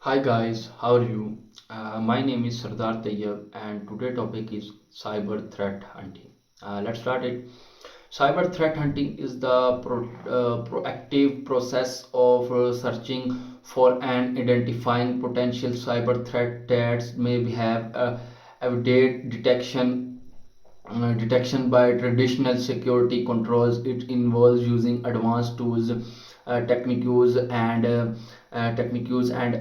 Hi guys, how are you? My name is Sardar Tayyab and today topic is cyber threat hunting. Let's start it. Cyber threat hunting is the proactive process of searching for and identifying potential cyber threat that may have evaded detection by traditional security controls. It involves using advanced tools, techniques and techniques and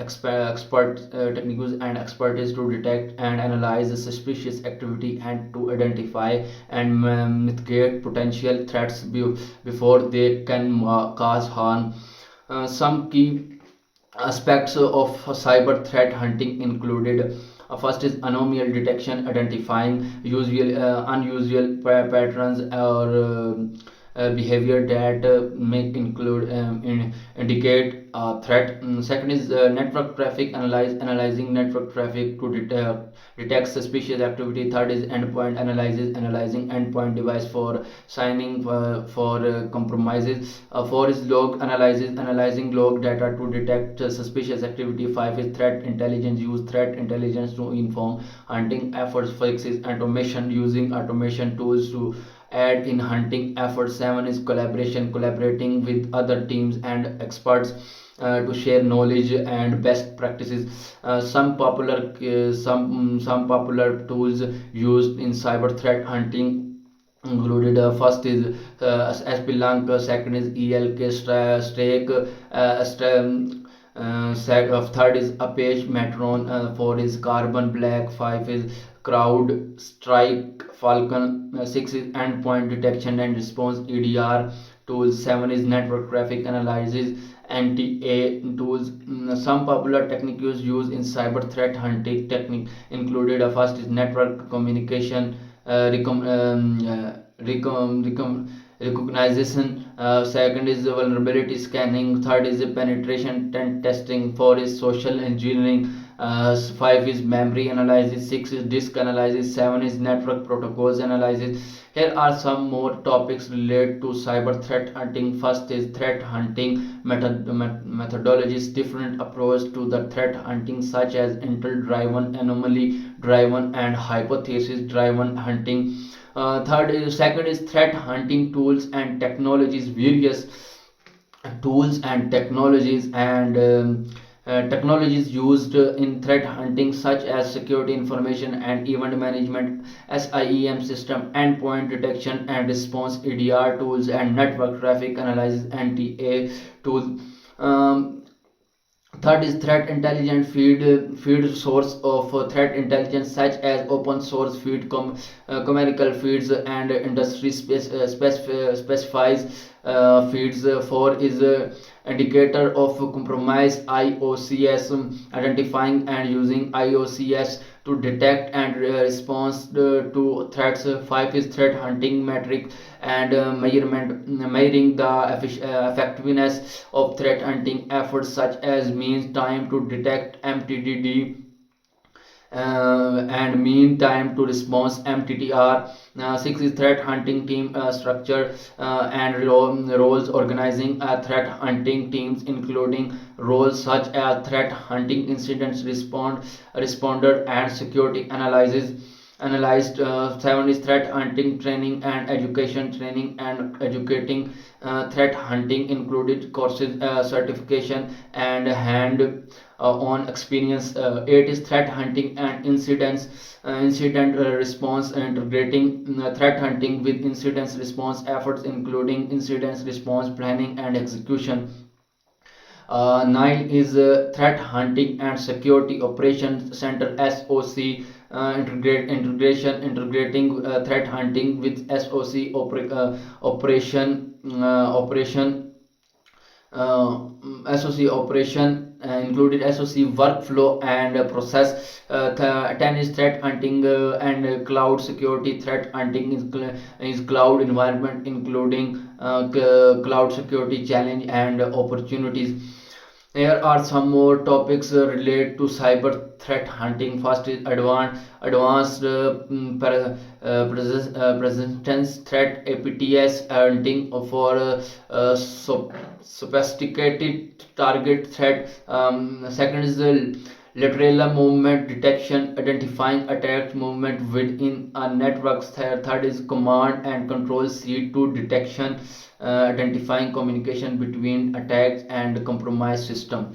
expertise to detect and analyze the suspicious activity and to identify and mitigate potential threats before they can cause harm. Some key aspects of cyber threat hunting included first is anomaly detection, identifying unusual patterns or behavior that may include indicate threat. Second is network traffic analyzing network traffic to detect suspicious activity. Third is endpoint analysis, analyzing endpoint device for signing for compromises. Four is log analysis, analyzing log data to detect suspicious activity. Five is threat intelligence, use threat intelligence to inform hunting efforts. Six is automation, using automation tools to aid in hunting efforts. Seven is collaboration, collaborating with other teams and experts to share knowledge and best practices. Some popular tools used in cyber threat hunting included first is Splunk, second is ELK Stake, third is Apache Metron, four is Carbon Black, five is Crowd Strike Falcon, six is Endpoint Detection and Response EDR tools, seven is Network Traffic Analysis NTA tools. Some popular techniques used in cyber threat hunting technique included first is network communication, recognition, second is vulnerability scanning, third is penetration testing, four is social engineering, five is memory analysis, six is disk analysis, seven is network protocols analysis. Here are some more topics related to cyber threat hunting. First is threat hunting methodologies, different approach to the threat hunting such as intel driven, anomaly driven and hypothesis driven hunting. Second is threat hunting tools and technologies, various tools and technologies used in threat hunting such as security information and event management, SIEM system, endpoint detection and response EDR tools, and network traffic analysis NTA tools. um, Third is threat intelligence feed source of threat intelligence such as open source feed, commercial feeds, and industry specifies feeds. Four is indicator of compromise IOCS, identifying and using IOCS to detect and respond to threats. Five is threat hunting metric and measuring the effectiveness of threat hunting efforts such as mean time to detect MTDD and mean time to response MTTR. Six is threat hunting team structure and roles, organizing threat hunting teams including roles such as threat hunting incidents responder and security analysis analyzed. Seven is threat hunting training and education, training and educating threat hunting included courses, certification and hand on experience. Eight is threat hunting and incident response, integrating threat hunting with incident response efforts including incident response planning and execution. Nine is threat hunting and security operations center, SOC, integrating threat hunting with SOC operation SOC operation, included SOC workflow and process. 10 is threat hunting and cloud security. Threat hunting is cloud environment including cloud security challenge and opportunities. Here are some more topics related to cyber threat hunting. First is advanced persistence threat (APTS) hunting for sophisticated target threat. Second is the lateral movement detection, identifying attack movement within a network. Third is command and control C2 detection, identifying communication between attacks and compromised system.